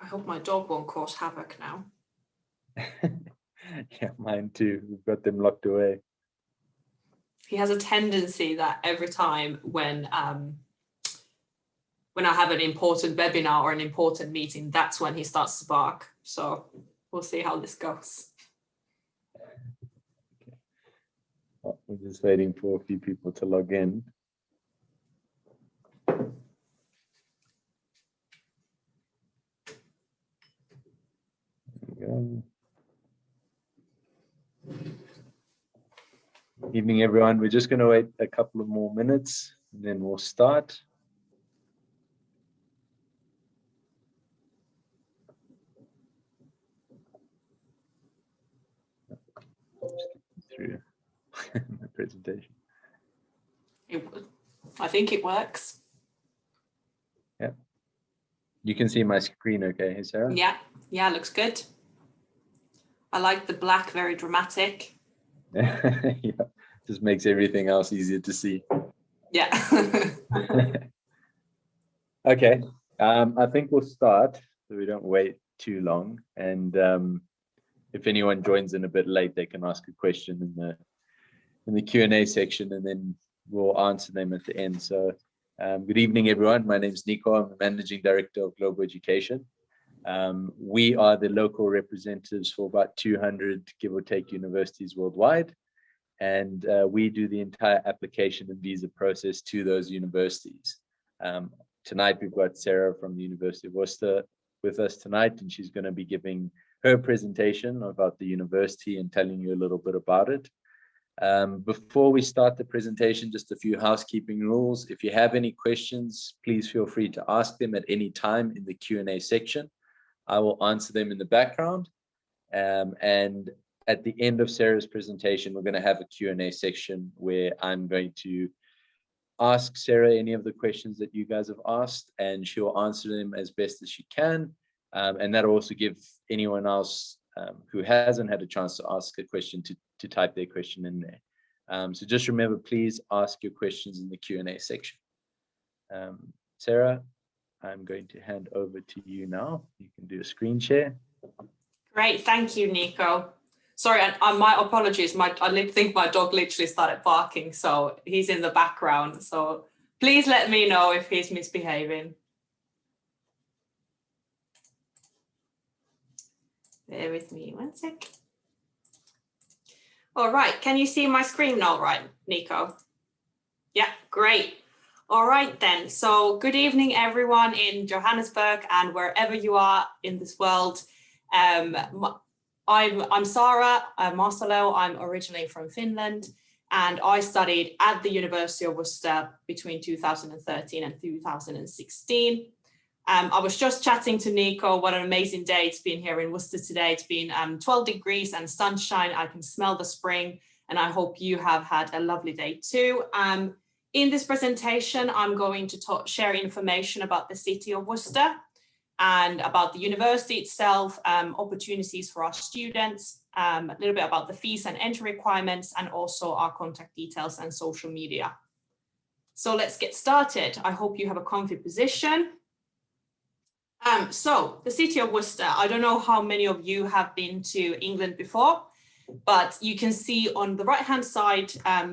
I hope my dog won't cause havoc now. Yeah, mine too. We've got them locked away. He has a tendency that every time when I have an important webinar or an important meeting, that's when he starts to bark. So we'll see how this goes. Okay. Well, we're just waiting for a few people to log in. There we go. Evening, everyone. We're just going to wait a couple of more minutes and then we'll start. Through my presentation. I think it works. Yeah. You can see my screen okay, Sarah? Yeah, looks good. I like the black, very dramatic. Yeah, just makes everything else easier to see. Yeah. Okay, I think we'll start so we don't wait too long. And if anyone joins in a bit late, they can ask a question in the Q&A section, and then we'll answer them at the end. So good evening, everyone. My name is Nico. I'm the Managing Director of Global Education. We are the local representatives for about 200, give or take, universities worldwide. And we do the entire application and visa process to those universities. Tonight, we've got Sara from the University of Worcester with us tonight, and she's going to be giving her presentation about the university and telling you a little bit about it. Before we start the presentation, just a few housekeeping rules. If you have any questions, please feel free to ask them at any time in the Q&A section. I will answer them in the background. And at the end of Sarah's presentation, we're going to have a Q&A section where I'm going to ask Sara any of the questions that you guys have asked, and she'll answer them as best as she can. And that'll also give anyone else who hasn't had a chance to ask a question to type their question in there. So just remember, please ask your questions in the Q&A section. Sara, I'm going to hand over to you now. You can do a screen share. Great, thank you, Nico. Sorry, my apologies. I think my dog literally started barking, so he's in the background. So please let me know if he's misbehaving. Bear with me one sec. All right, can you see my screen all right, Nico? Yeah, great. All right then, so good evening everyone in Johannesburg and wherever you are in this world. I'm Sara Marsalo. I'm originally from Finland, and I studied at the University of Worcester between 2013 and 2016. I was just chatting to Nico. What an amazing day it's been here in Worcester today. It's been 12 degrees and sunshine. I can smell the spring, and I hope you have had a lovely day too. In this presentation, I'm going to share information about the city of Worcester and about the university itself, opportunities for our students, a little bit about the fees and entry requirements, and also our contact details and social media. So let's get started. I hope you have a comfy position. So the city of Worcester, I don't know how many of you have been to England before, but you can see on the right-hand side,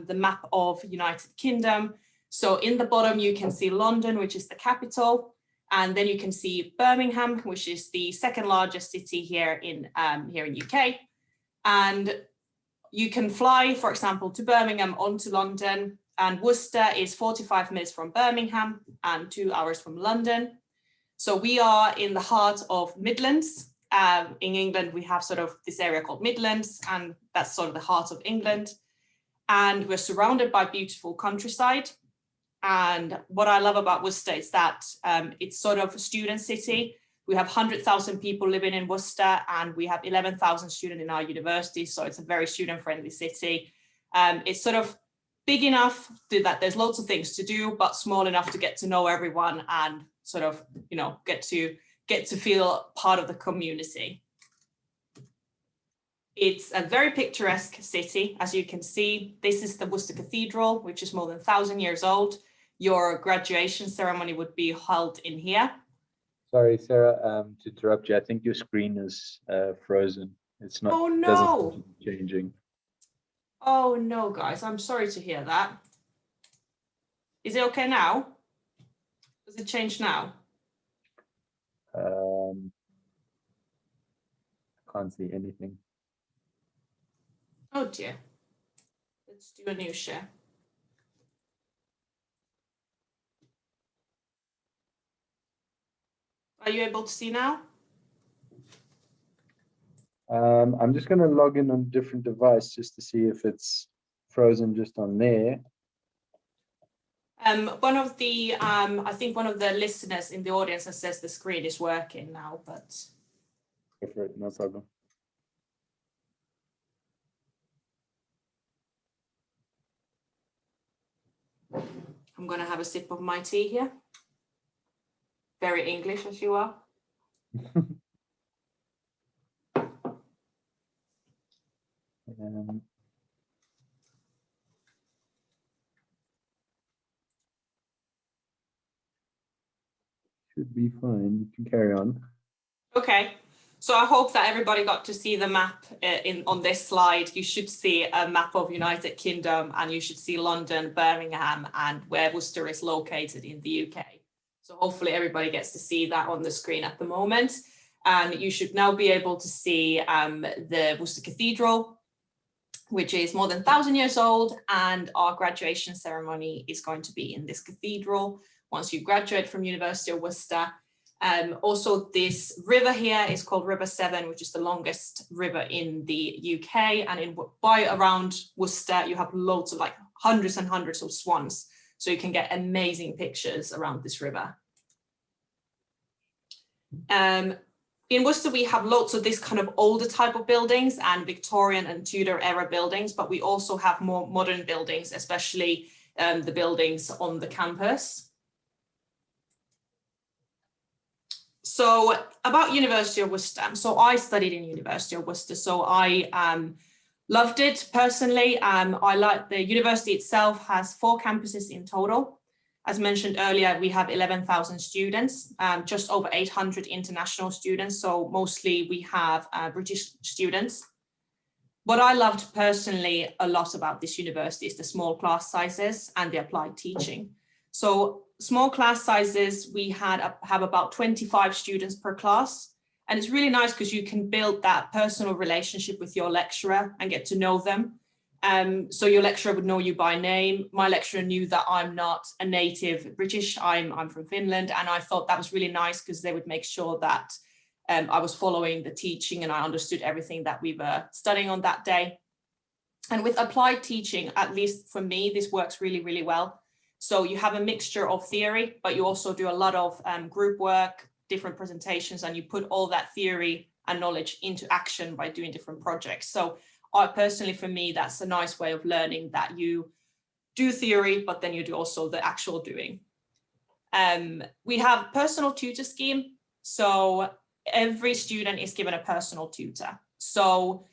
the map of United Kingdom. So in the bottom, you can see London, which is the capital. And then you can see Birmingham, which is the second largest city here in UK. And you can fly, for example, to Birmingham onto London. And Worcester is 45 minutes from Birmingham and 2 hours from London. So we are in the heart of Midlands. In England, we have sort of this area called Midlands, and that's sort of the heart of England. And we're surrounded by beautiful countryside. And what I love about Worcester is that it's sort of a student city. We have 100,000 people living in Worcester, and we have 11,000 students in our university. So it's a very student-friendly city. It's sort of big enough that there's lots of things to do, but small enough to get to know everyone and sort of, you know, get to feel part of the community. It's a very picturesque city. As you can see, this is the Worcester Cathedral, which is more than 1,000 years old. Your graduation ceremony would be held in here. Sorry, Sarah, to interrupt you. I think your screen is frozen. It's not. Oh Doesn't seem no. to be changing. Oh no, guys, I'm sorry to hear that. Is it okay now? Does it change now? Can't see anything. Oh dear. Let's do a new share. Are you able to see now? I'm just going to log in on a different device just to see if it's frozen just on there. One of the, I think one of the listeners in the audience has says the screen is working now, but. Go for it, no problem. I'm going to have a sip of my tea here. Very English as you are. Should be fine. You can carry on. Okay, so I hope that everybody got to see the map on this slide. You should see a map of United Kingdom, and you should see London, Birmingham, and where Worcester is located in the UK. So hopefully everybody gets to see that on the screen at the moment. And you should now be able to see the Worcester Cathedral, which is more than 1,000 years old, and our graduation ceremony is going to be in this cathedral once you graduate from University of Worcester. Also, this river here is called River Severn, which is the longest river in the UK. And by around Worcester, you have loads of like hundreds and hundreds of swans. So you can get amazing pictures around this river. In Worcester, we have lots of this kind of older type of buildings and Victorian and Tudor era buildings, but we also have more modern buildings, especially the buildings on the campus. So about University of Worcester. So I studied in University of Worcester, so I loved it personally. I like the university itself has 4 campuses in total. As mentioned earlier, we have 11,000 students, just over 800 international students. So mostly we have British students. What I loved personally a lot about this university is the small class sizes and the applied teaching. So small class sizes, we have about 25 students per class. And it's really nice because you can build that personal relationship with your lecturer and get to know them. So your lecturer would know you by name. My lecturer knew that I'm not a native British, I'm from Finland. And I thought that was really nice because they would make sure that I was following the teaching and I understood everything that we were studying on that day. And with applied teaching, at least for me, this works really, really well. So you have a mixture of theory, but you also do a lot of group work, different presentations, and you put all that theory and knowledge into action by doing different projects. So personally, for me, that's a nice way of learning, that you do theory, but then you do also the actual doing. We have personal tutor scheme. So every student is given a personal tutor. So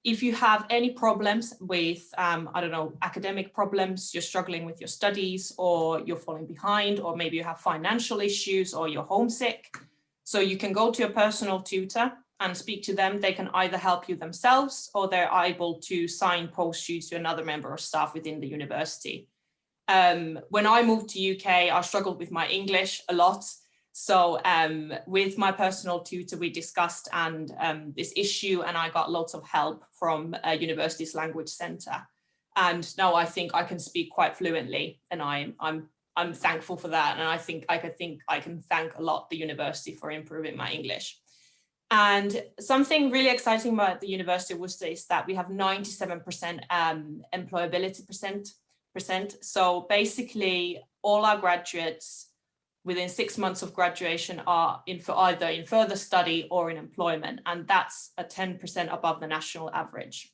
if you have any problems with, I don't know, academic problems, you're struggling with your studies, or you're falling behind, or maybe you have financial issues, or you're homesick. So you can go to a personal tutor and speak to them. They can either help you themselves, or they're able to signpost you to another member of staff within the university. When I moved to UK, I struggled with my English a lot. So with my personal tutor, we discussed this issue, and I got lots of help from a university's language centre. And now I think I can speak quite fluently, and I'm thankful for that. And I think I can thank a lot the university for improving my English. And something really exciting about the University of Worcester is that we have 97% employability percent. So basically all our graduates within 6 months of graduation are either in further study or in employment, and that's a 10% above the national average.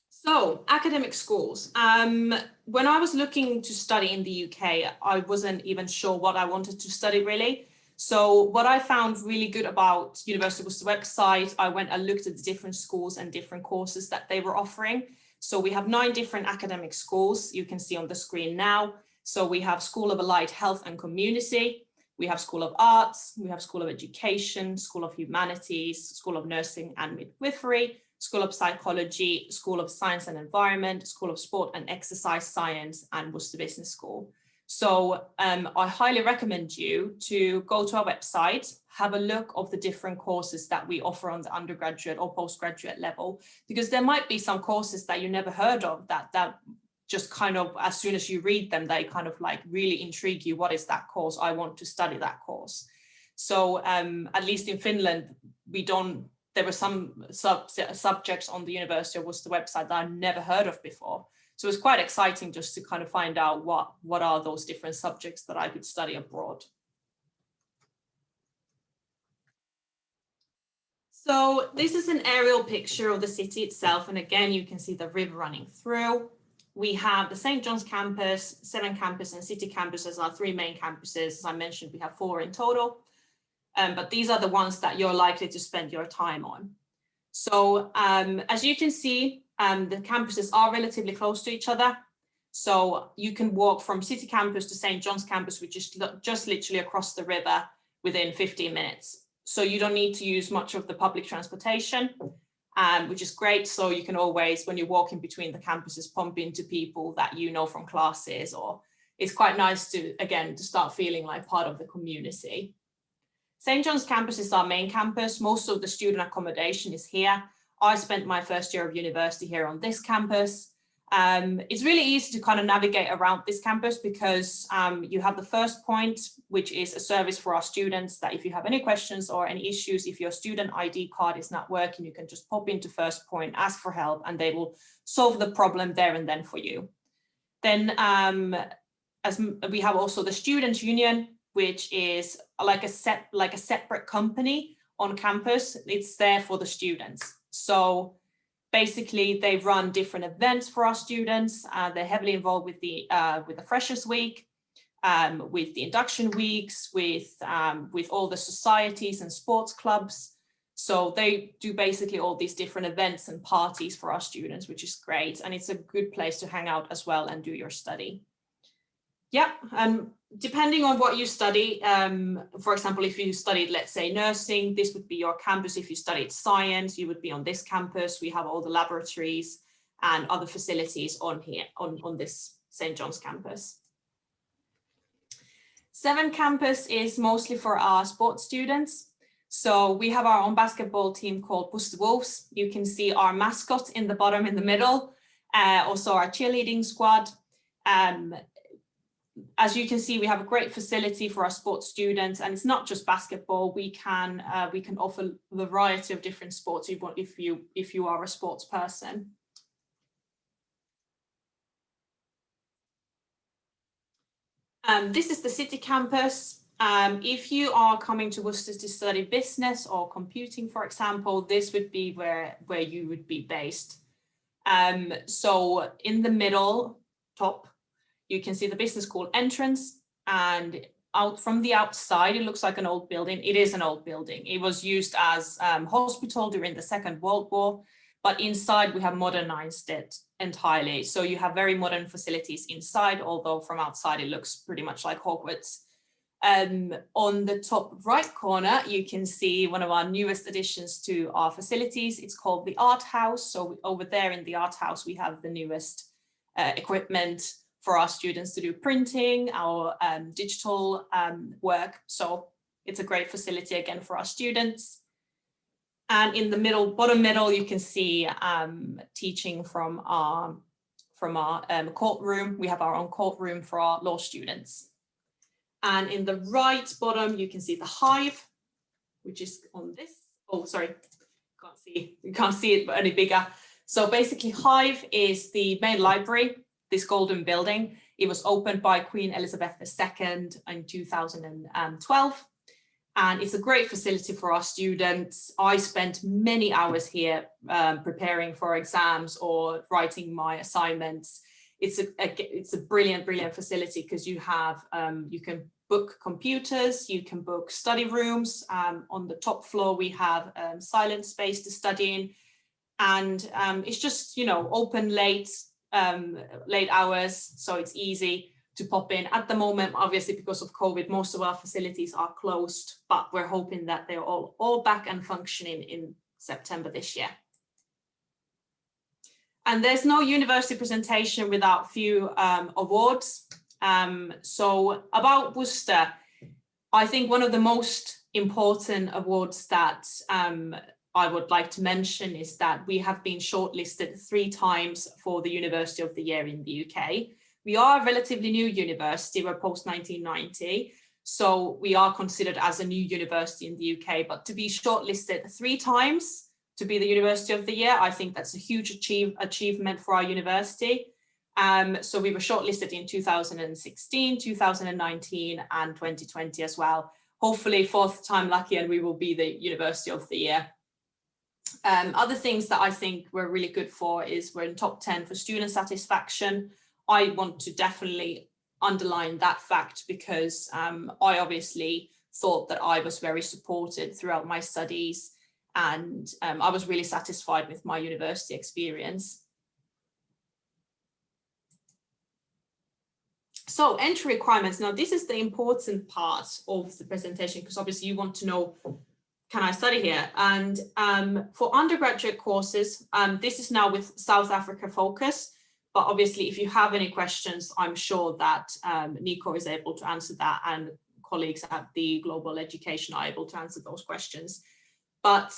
So academic schools. When I was looking to study in the UK, I wasn't even sure what I wanted to study really. So what I found really good about University of Worcester website, I went and looked at the different schools and different courses that they were offering. So we have 9 different academic schools you can see on the screen now. So we have School of Allied Health and Community, we have School of Arts, we have School of Education, School of Humanities, School of Nursing and Midwifery, School of Psychology, School of Science and Environment, School of Sport and Exercise Science, and Worcester Business School. So I highly recommend you to go to our website, have a look of the different courses that we offer on the undergraduate or postgraduate level, because there might be some courses that you never heard of that just kind of, as soon as you read them, they kind of like really intrigue you. What is that course? I want to study that course. So at least in Finland, there were some subjects on the University of Worcester website that I never heard of before. So it's quite exciting just to kind of find out what are those different subjects that I could study abroad. So this is an aerial picture of the city itself. And again, you can see the river running through. We have the St. John's campus, 7 campus, and city campus as our 3 main campuses. As I mentioned, we have 4 in total. But these are the ones that you're likely to spend your time on. So as you can see, the campuses are relatively close to each other. So you can walk from city campus to St. John's campus, which is just literally across the river within 15 minutes. So you don't need to use much of the public transportation, which is great. So you can always, when you're walking between the campuses, bump into people that you know from classes, or it's quite nice to, again, to start feeling like part of the community. St. John's campus is our main campus. Most of the student accommodation is here. I spent my first year of university here on this campus. It's really easy to kind of navigate around this campus because you have the first point, which is a service for our students, that if you have any questions or any issues, if your student ID card is not working, you can just pop into first point, ask for help, and they will solve the problem there and then for you. Then as we have also the Student Union, which is like a separate company on campus. It's there for the students. So basically, they run different events for our students. They're heavily involved with the Freshers Week, with the induction weeks, with all the societies and sports clubs. So they do basically all these different events and parties for our students, which is great. And it's a good place to hang out as well and do your study. Yeah, depending on what you study, for example, if you studied, let's say, nursing, this would be your campus. If you studied science, you would be on this campus. We have all the laboratories and other facilities on here, on this St. John's campus. 7 campus is mostly for our sports students. So we have our own basketball team called Worcester Wolves. You can see our mascot in the bottom in the middle, also our cheerleading squad. As you can see, we have a great facility for our sports students, and it's not just basketball. We can offer a variety of different sports if you are a sports person. This is the city campus. If you are coming to Worcester to study business or computing, for example, this would be where you would be based. So in the middle, top, you can see the business school entrance, and out from the outside, it looks like an old building. It is an old building. It was used as hospital during the Second World War, but inside we have modernized it entirely. So you have very modern facilities inside, although from outside it looks pretty much like Hogwarts. On the top right corner, you can see one of our newest additions to our facilities. It's called the Art House. So over there in the Art House, we have the newest equipment for our students to do printing, our digital work. So it's a great facility again for our students. And in the bottom middle, you can see teaching from our courtroom. We have our own courtroom for our law students. And in the right bottom, you can see the Hive, which is on this. Oh, sorry, you can't see it any bigger. So basically, Hive is the main library, this golden building. It was opened by Queen Elizabeth II in 2012. And it's a great facility for our students. I spent many hours here preparing for exams or writing my assignments. It's a brilliant facility because you can book computers, you can book study rooms. On the top floor, we have silent space to study in. And it's just, open late hours, so it's easy to pop in. At the moment, obviously, because of COVID, most of our facilities are closed, but we're hoping that they're all back and functioning in September this year. And there's no university presentation without few awards. So about Worcester, I think one of the most important awards that I would like to mention is that we have been shortlisted 3 times for the University of the Year in the UK. We are a relatively new university, we're post 1990, so we are considered as a new university in the UK, but to be shortlisted 3 times to be the University of the Year, I think that's a huge achievement for our university. So we were shortlisted in 2016, 2019 and 2020 as well. Hopefully 4th time lucky and we will be the University of the Year. Other things that I think we're really good for is we're in top 10 for student satisfaction. I want to definitely underline that fact because I obviously thought that I was very supported throughout my studies, and I was really satisfied with my university experience. So entry requirements. Now this is the important part of the presentation because obviously you want to know, can I study here? And for undergraduate courses, this is now with South Africa focus, but obviously if you have any questions, I'm sure that Nico is able to answer that and colleagues at the Global Education are able to answer those questions. But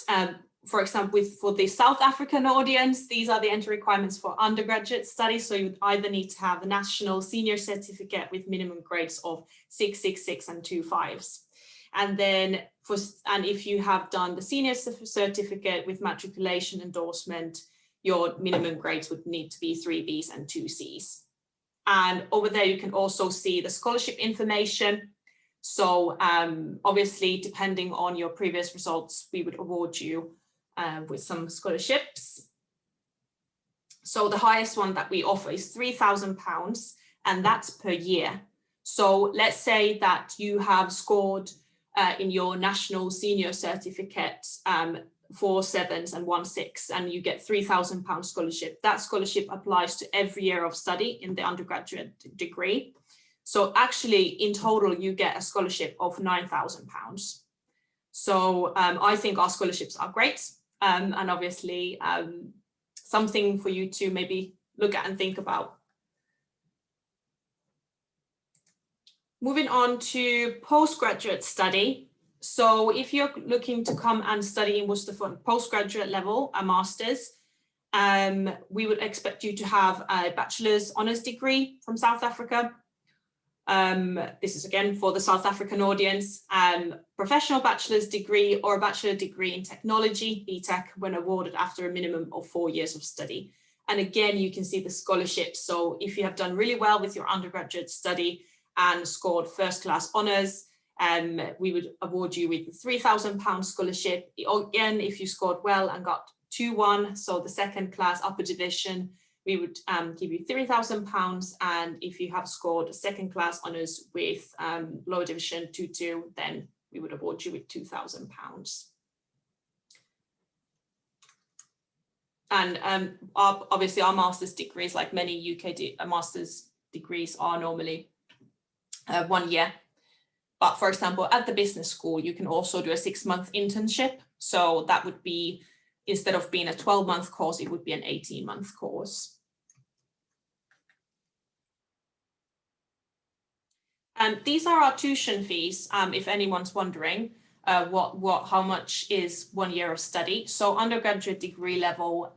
for example, for the South African audience, these are the entry requirements for undergraduate studies. So you would either need to have a national senior certificate with minimum grades of 6.66 and 2.5s. And then if you have done the senior certificate with matriculation endorsement, your minimum grades would need to be 3Bs and 2Cs. And over there, you can also see the scholarship information. So obviously, depending on your previous results, we would award you with some scholarships. So the highest one that we offer is £3,000, and that's per year. So let's say that you have scored in your national senior certificate 4 7s and 1 6, and you get £3,000 scholarship. That scholarship applies to every year of study in the undergraduate degree. So actually, in total, you get a scholarship of £9,000. So I think our scholarships are great, and obviously something for you to maybe look at and think about. Moving on to postgraduate study. So if you're looking to come and study in Worcester for postgraduate level, a master's, we would expect you to have a bachelor's honours degree from South Africa. This is again for the South African audience, professional bachelor's degree or a bachelor degree in technology, BTEC, when awarded after a minimum of 4 years of study. And again, you can see the scholarships. So if you have done really well with your undergraduate study and scored first class honours, we would award you with a £3,000 scholarship. Again, if you scored well and got 2-1, so the second class upper division, we would give you £3,000. And if you have scored second class honours with lower division 2-2, then we would award you with £2,000. And obviously our master's degrees, like many UK master's degrees, are normally 1 year. But for example, at the business school, you can also do a 6-month internship. So that would be, instead of being a 12-month course, it would be an 18-month course. And these are our tuition fees, if anyone's wondering how much is 1 year of study. So undergraduate degree level,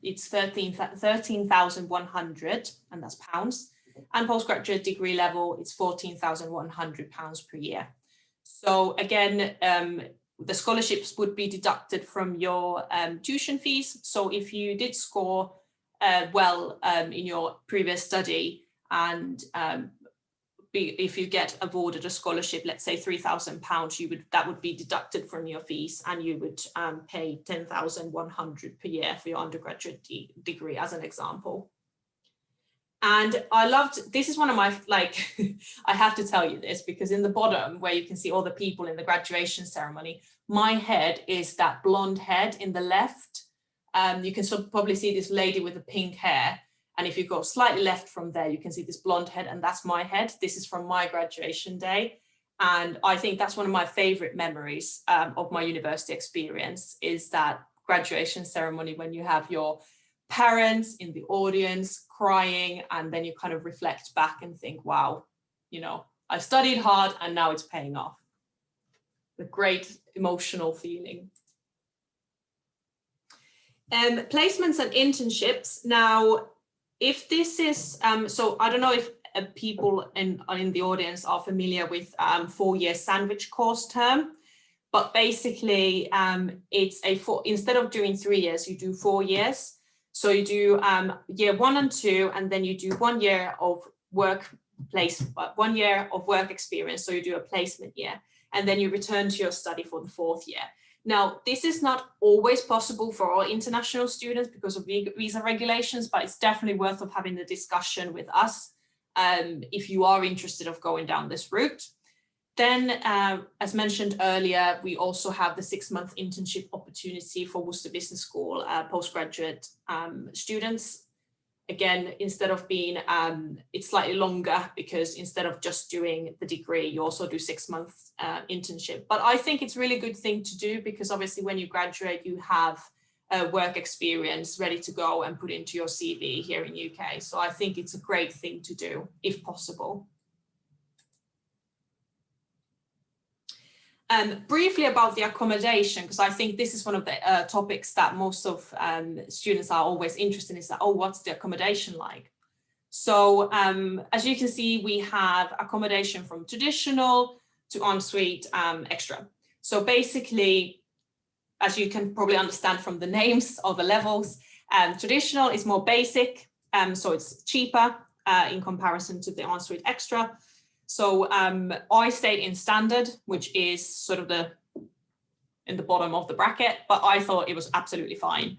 it's 13,100, and that's pounds. And postgraduate degree level, it's £14,100 per year. So again, the scholarships would be deducted from your tuition fees. So if you did score well in your previous study, and if you get awarded a scholarship, let's say £3,000, that would be deducted from your fees, and you would pay £10,100 per year for your undergraduate degree, as an example. And I loved, this is one of my, like, I have to tell you this, because in the bottom where you can see all the people in the graduation ceremony, my head is that blonde head in the left. You can probably see this lady with the pink hair. And if you go slightly left from there, you can see this blonde head, and that's my head. This is from my graduation day. And I think that's one of my favorite memories of my university experience, is that graduation ceremony when you have your parents in the audience crying, and then you kind of reflect back and think, wow, you know, I studied hard and now it's paying off. The great emotional feeling. Placements and internships. Now, if this is, so I don't know if people in the audience are familiar with 4-year sandwich course term, but basically it's instead of doing 3 years, you do 4 years. So you do year 1 and 2, and then you do 1 year of work experience. So you do a placement year, and then you return to your study for the 4th year. Now, this is not always possible for all international students because of visa regulations, but it's definitely worth of having the discussion with us if you are interested of going down this route. Then, as mentioned earlier, we also have the 6-month internship opportunity for Worcester Business School postgraduate students. Again, instead of being, it's slightly longer because instead of just doing the degree, you also do 6-month internship. But I think it's a really good thing to do because obviously when you graduate, you have work experience ready to go and put into your CV here in UK. So I think it's a great thing to do if possible. Briefly about the accommodation, because I think this is one of the topics that most of students are always interested in, is that, oh, what's the accommodation like? So as you can see, we have accommodation from traditional to ensuite extra. So basically, as you can probably understand from the names or the levels, traditional is more basic, so it's cheaper in comparison to the ensuite extra. So I stayed in standard, which is sort of in the bottom of the bracket, but I thought it was absolutely fine.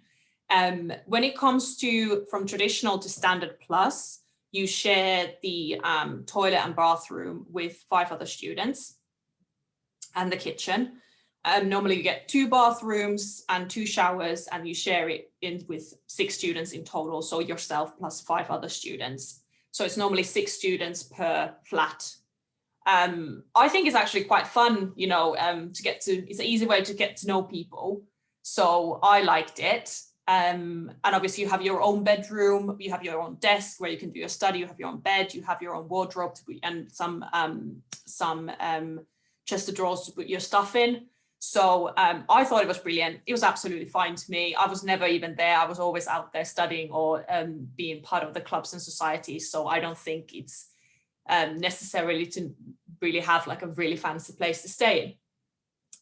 When it comes to from traditional to standard plus, you share the toilet and bathroom with 5 other students and the kitchen. Normally you get 2 bathrooms and 2 showers, and you share it in with 6 students in total. So yourself plus 5 other students. So it's normally 6 students per flat. I think it's actually quite fun, you know, it's an easy way to get to know people. So I liked it. And obviously you have your own bedroom, you have your own desk where you can do your study, you have your own bed, you have your own wardrobe and some chest of drawers to put your stuff in. So I thought it was brilliant. It was absolutely fine to me. I was never even there. I was always out there studying or being part of the clubs and societies. So I don't think it's necessarily to really have like a really fancy place to stay in.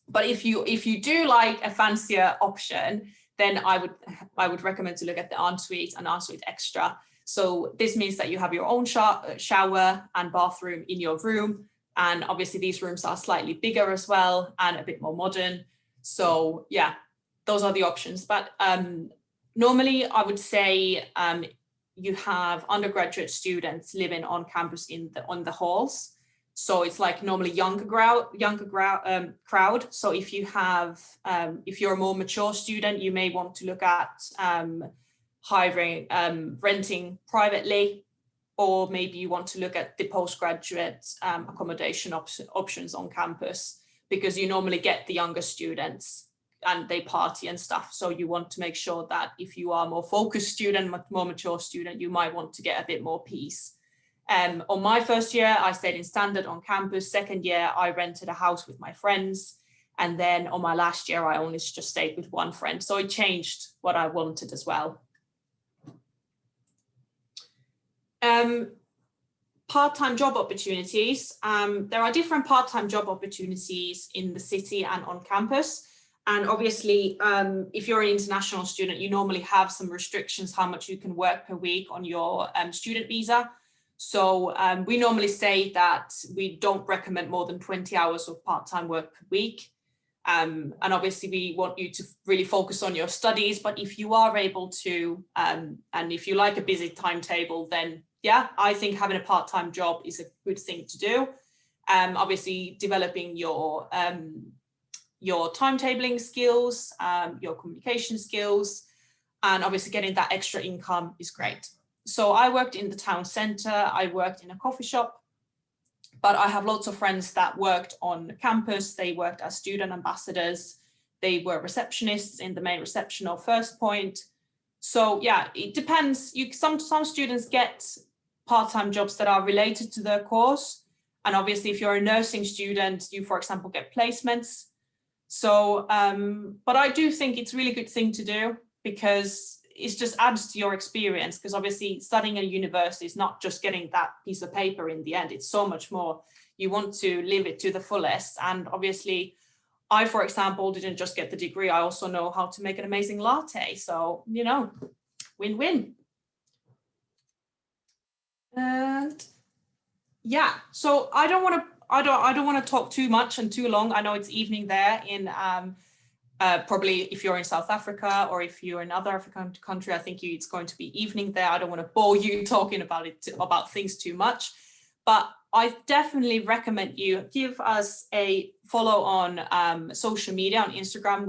But if you do like a fancier option, then I would recommend to look at the ensuite and ensuite extra. So this means that you have your own shower and bathroom in your room. And obviously these rooms are slightly bigger as well and a bit more modern. So yeah, those are the options. But normally I would say you have undergraduate students living on campus on the halls. So it's like normally younger crowd. So if you have, if you're a more mature student, you may want to look at hiring, renting privately, or maybe you want to look at the postgraduate accommodation options on campus, because you normally get the younger students and they party and stuff. So you want to make sure that if you are a more focused student, more mature student, you might want to get a bit more peace. On my first year, I stayed in standard on campus. Second year, I rented a house with my friends. And then on my last year, I only just stayed with one friend. So it changed what I wanted as well. Part-time job opportunities. There are different part-time job opportunities in the city and on campus. And obviously, if you're an international student, you normally have some restrictions how much you can work per week on your student visa. So we normally say that we don't recommend more than 20 hours of part-time work per week. And obviously we want you to really focus on your studies, but if you are able to, and if you like a busy timetable, then yeah, I think having a part-time job is a good thing to do. Obviously developing your timetabling skills, your communication skills, and obviously getting that extra income is great. So I worked in the town centre, I worked in a coffee shop, but I have lots of friends that worked on campus. They worked as student ambassadors. They were receptionists in the main reception of First Point. So yeah, it depends. Some students get part-time jobs that are related to their course. And obviously, if you're a nursing student, you, for example, get placements. So, but I do think it's a really good thing to do because it just adds to your experience, because obviously studying at university is not just getting that piece of paper in the end. It's so much more. You want to live it to the fullest. And obviously, I, for example, didn't just get the degree. I also know how to make an amazing latte. So, you know, win-win. And yeah, so I don't want to talk too much and too long. I know it's evening there in probably if you're in South Africa or if you're in another African country, I think it's going to be evening there. I don't want to bore you talking about things too much, but I definitely recommend you give us a follow on social media. On Instagram,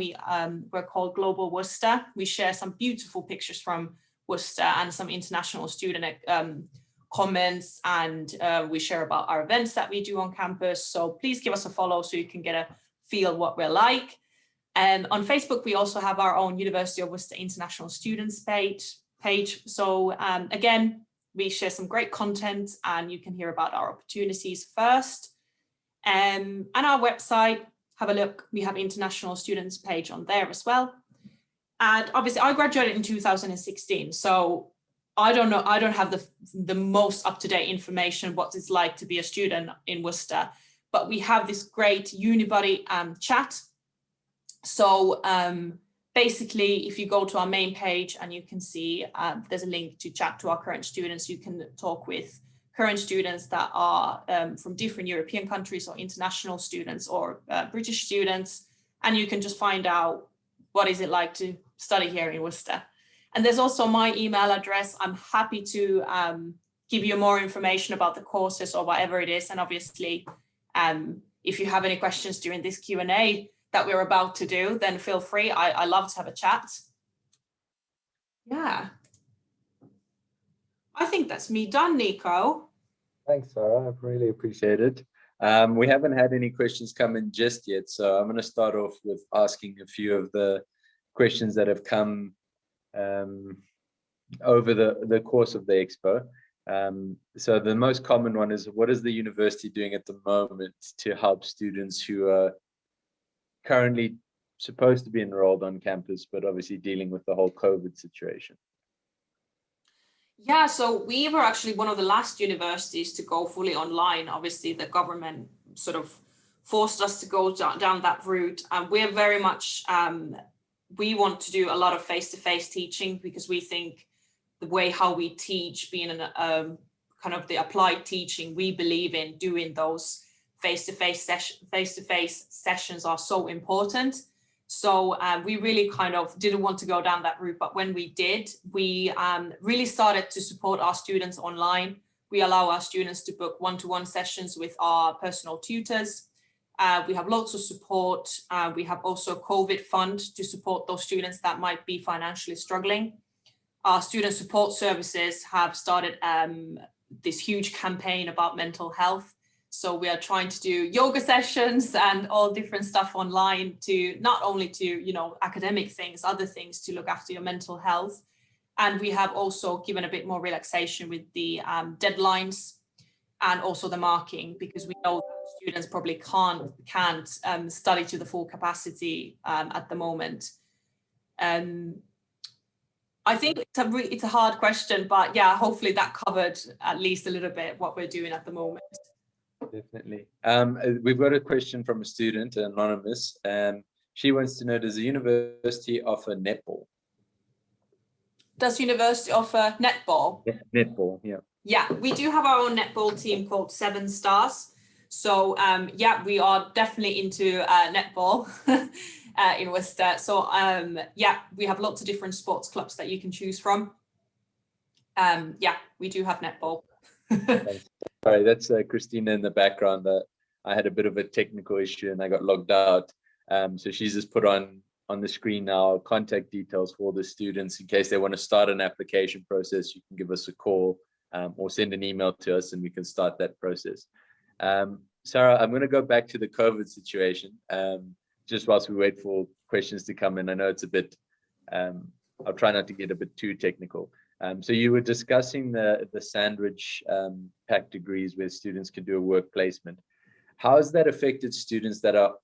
we're called Global Worcester. We share some beautiful pictures from Worcester and some international student comments, and we share about our events that we do on campus. So please give us a follow so you can get a feel what we're like. And on Facebook, we also have our own University of Worcester International Students page. So again, we share some great content and you can hear about our opportunities first. And our website, have a look. We have international students page on there as well. And obviously I graduated in 2016. So I don't know, I don't have the most up-to-date information what it's like to be a student in Worcester, but we have this great Unibuddy chat. So basically, if you go to our main page and you can see there's a link to chat to our current students, you can talk with current students that are from different European countries or international students or British students, and you can just find out what is it like to study here in Worcester. And there's also my email address. I'm happy to give you more information about the courses or whatever it is. And obviously, if you have any questions during this Q&A that we're about to do, then feel free. I love to have a chat. Yeah. I think that's me done, Nico. Thanks, Sara. I really appreciate it. We haven't had any questions come in just yet, so I'm going to start off with asking a few of the questions that have come over the course of the Expo. So the most common one is, what is the university doing at the moment to help students who are currently supposed to be enrolled on campus, but obviously dealing with the whole COVID situation? Yeah, so we were actually one of the last universities to go fully online. Obviously, the government sort of forced us to go down that route. And we're very much, we want to do a lot of face-to-face teaching because we think the way how we teach, being an kind of the applied teaching, we believe in doing those face-to-face sessions are so important. So we really kind of didn't want to go down that route, but when we did, we really started to support our students online. We allow our students to book one-to-one sessions with our personal tutors. We have lots of support. We have also a COVID fund to support those students that might be financially struggling. Our student support services have started this huge campaign about mental health. So we are trying to do yoga sessions and all different stuff online to not only to, you know, academic things, other things to look after your mental health. And we have also given a bit more relaxation with the deadlines and also the marking, because we know that students probably can't study to the full capacity at the moment. I think it's a hard question, but yeah, hopefully that covered at least a little bit what we're doing at the moment. Definitely. We've got a question from a student, anonymous. She wants to know, does the university offer netball? Does university offer netball? Yeah, netball, yeah. Yeah, we do have our own netball team called 7 Stars. So yeah, we are definitely into netball in Worcester. So yeah, we have lots of different sports clubs that you can choose from. Yeah, we do have netball. Sorry, that's Christina in the background. I had a bit of a technical issue and I got logged out. So she's just put on on the screen now contact details for the students in case they want to start an application process. You can give us a call or send an email to us and we can start that process. Sarah, I'm going to go back to the COVID situation just whilst we wait for questions to come in. I know it's a bit, I'll try not to get a bit too technical. So you were discussing the sandwich pack degrees where students can do a work placement. How has that affected students that are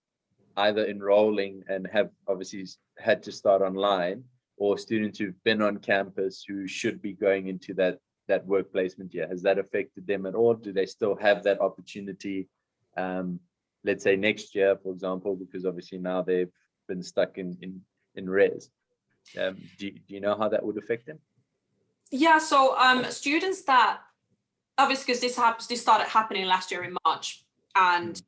either enrolling and have obviously had to start online, or students who've been on campus who should be going into that work placement year? Has that affected them at all? Do they still have that opportunity, let's say next year, for example, because obviously now they've been stuck in res? Do you know how that would affect them? Yeah, so students that, obviously because this started happening last year in March, and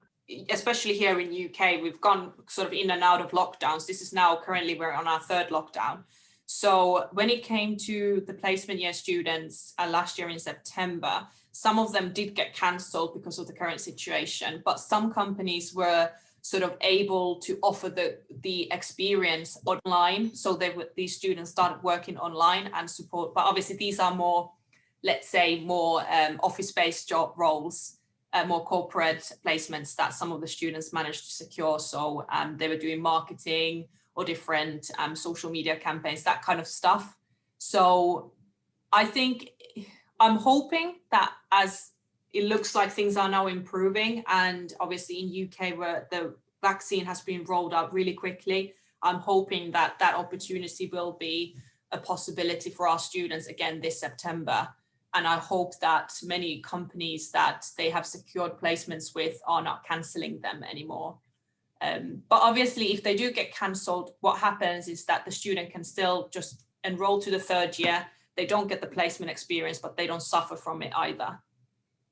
especially here in UK, we've gone sort of in and out of lockdowns. This is now currently we're on our third lockdown. So when it came to the placement year students last year in September, some of them did get cancelled because of the current situation, but some companies were sort of able to offer the experience online. So these students started working online and support, but obviously these are more, let's say, more office-based job roles, more corporate placements that some of the students managed to secure. So they were doing marketing or different social media campaigns, that kind of stuff. So I think I'm hoping that as it looks like things are now improving, and obviously in UK where the vaccine has been rolled out really quickly, I'm hoping that that opportunity will be a possibility for our students again this September. And I hope that many companies that they have secured placements with are not cancelling them anymore. But obviously, if they do get cancelled, what happens is that the student can still just enroll to the third year. They don't get the placement experience, but they don't suffer from it either,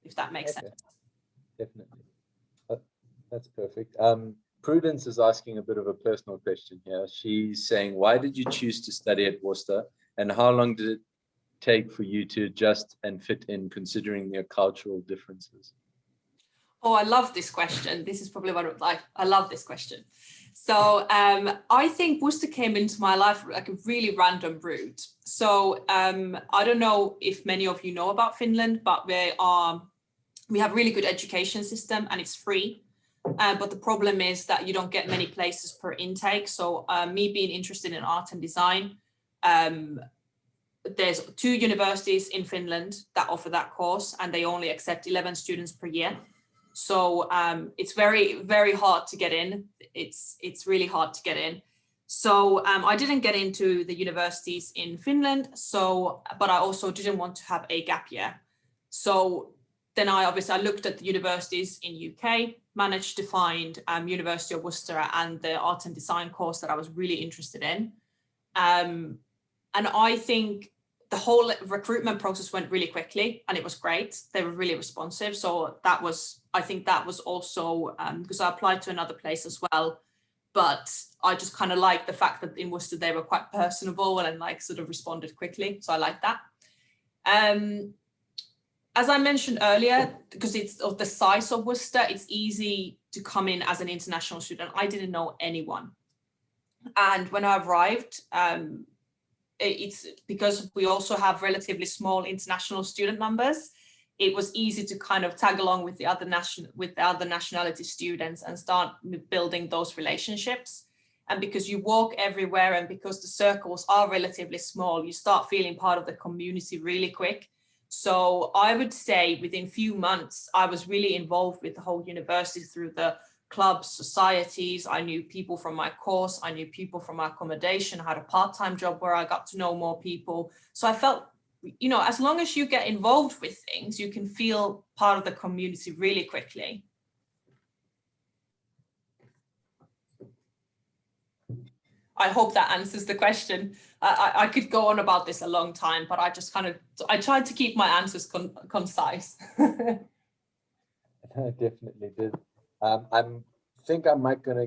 if that makes sense. Definitely. That's perfect. Prudence is asking a bit of a personal question here. She's saying, why did you choose to study at Worcester, and how long did it take for you to adjust and fit in, considering your cultural differences? Oh, I love this question. This is probably one of I love this question. So I think Worcester came into my life like a really random route. So I don't know if many of you know about Finland, but we have really good education system and it's free. But the problem is that you don't get many places per intake. So me being interested in art and design, there's 2 universities in Finland that offer that course, and they only accept 11 students per year. So it's very, very hard to get in. It's really hard to get in. So I didn't get into the universities in Finland. So, but I also didn't want to have a gap year. So then I looked at the universities in UK, managed to find University of Worcester and the art and design course that I was really interested in. And I think the whole recruitment process went really quickly and it was great. They were really responsive. So I think that was also because I applied to another place as well, but I just kind of liked the fact that in Worcester, they were quite personable and like sort of responded quickly. So I like that. As I mentioned earlier, because it's of the size of Worcester, it's easy to come in as an international student. I didn't know anyone. And when I arrived, it's because we also have relatively small international student numbers. It was easy to kind of tag along with the other nationality students and start building those relationships. And because you walk everywhere and because the circles are relatively small, you start feeling part of the community really quick. So I would say within few months, I was really involved with the whole university through the clubs, societies. I knew people from my course. I knew people from my accommodation. I had a part-time job where I got to know more people. So I felt, as long as you get involved with things, you can feel part of the community really quickly. I hope that answers the question. I could go on about this a long time, but I tried to keep my answers concise. I definitely did. I think I might gonna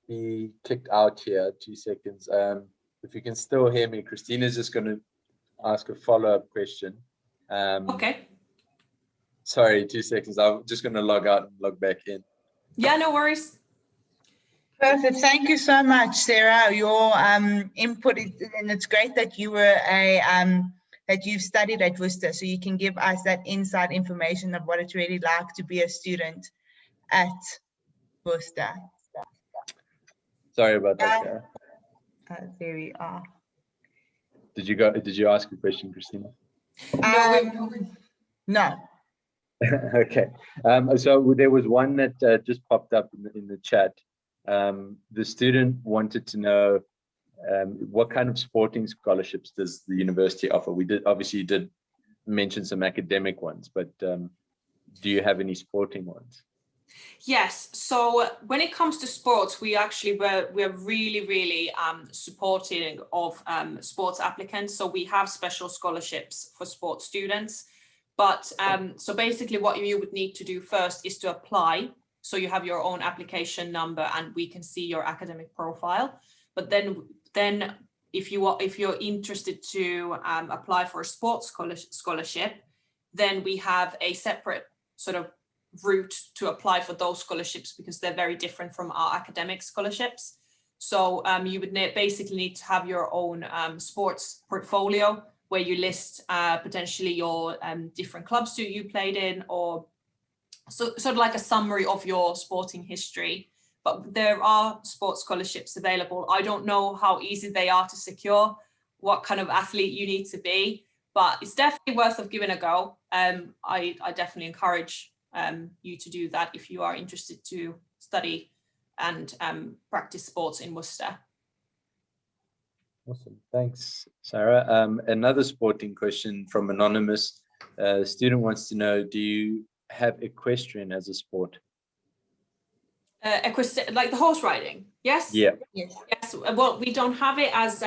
be kicked out here. 2 seconds. If you can still hear me, Christina's just gonna ask a follow-up question. Okay. Sorry, 2 seconds. I'm just gonna log out and log back in. Yeah, no worries. Perfect. Thank you so much, Sarah. Your input is, and it's great that you were that you've studied at Worcester, so you can give us that inside information of what it's really like to be a student at Worcester. Sorry about that, Sarah. There we are. Did you ask a question, Christina? No. Okay. So there was one that just popped up in the chat. The student wanted to know what kind of sporting scholarships does the university offer? We obviously did mention some academic ones, but do you have any sporting ones? Yes. So when it comes to sports, we're really supporting of sports applicants. So we have special scholarships for sports students. But so basically what you would need to do first is to apply. So you have your own application number and we can see your academic profile. But then if you're interested to apply for a sports scholarship, then we have a separate sort of route to apply for those scholarships because they're very different from our academic scholarships. So you would basically need to have your own sports portfolio where you list potentially your different clubs you played in, or sort of like a summary of your sporting history. But there are sports scholarships available. I don't know how easy they are to secure, what kind of athlete you need to be, but it's definitely worth of giving a go. I definitely encourage you to do that if you are interested to study and practice sports in Worcester. Awesome. Thanks, Sarah. Another sporting question from Anonymous. The student wants to know, do you have equestrian as a sport? Equestrian, like the horse riding? Yes? Yeah. Yes. Yes. Well, we don't have it as,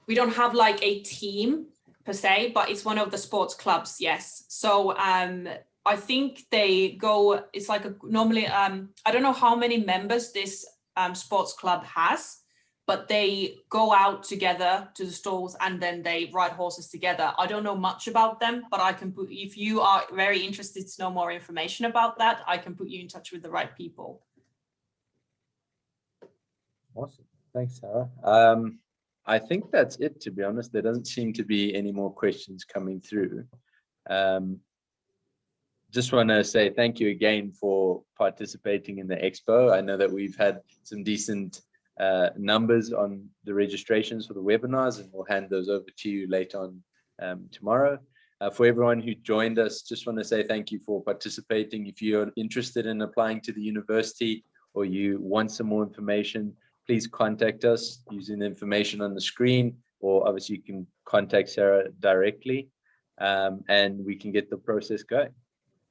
we don't have like a team per se, but it's one of the sports clubs, yes. So I think they go, it's like normally, I don't know how many members this sports club has, but they go out together to the stalls and then they ride horses together. I don't know much about them, but I can put, if you are very interested to know more information about that, I can put you in touch with the right people. Awesome. Thanks, Sarah. I think that's it, to be honest. There doesn't seem to be any more questions coming through. Just want to say thank you again for participating in the Expo. I know that we've had some decent numbers on the registrations for the webinars, and we'll hand those over to you later on tomorrow. For everyone who joined us, just want to say thank you for participating. If you're interested in applying to the university or you want some more information, please contact us using the information on the screen, or obviously you can contact Sarah directly, and we can get the process going.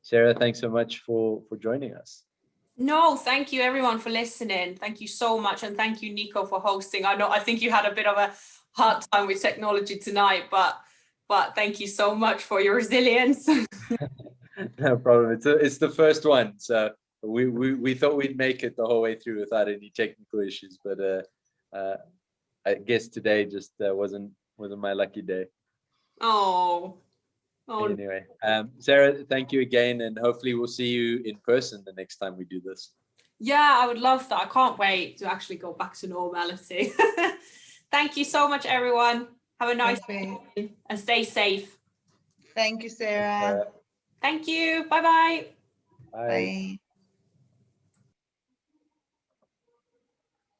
Sarah, thanks so much for joining us. No, thank you everyone for listening. Thank you so much. And thank you, Nico, for hosting. I think you had a bit of a hard time with technology tonight, but thank you so much for your resilience. No problem. It's the first one. So we thought we'd make it the whole way through without any technical issues, but I guess today just wasn't my lucky day. Oh. Anyway, Sarah, thank you again, and hopefully we'll see you in person the next time we do this. Yeah, I would love that. I can't wait to actually go back to normality. Thank you so much, everyone. Have a nice day and stay safe. Thank you, Sarah. Thank you. Bye-bye. Bye. Bye.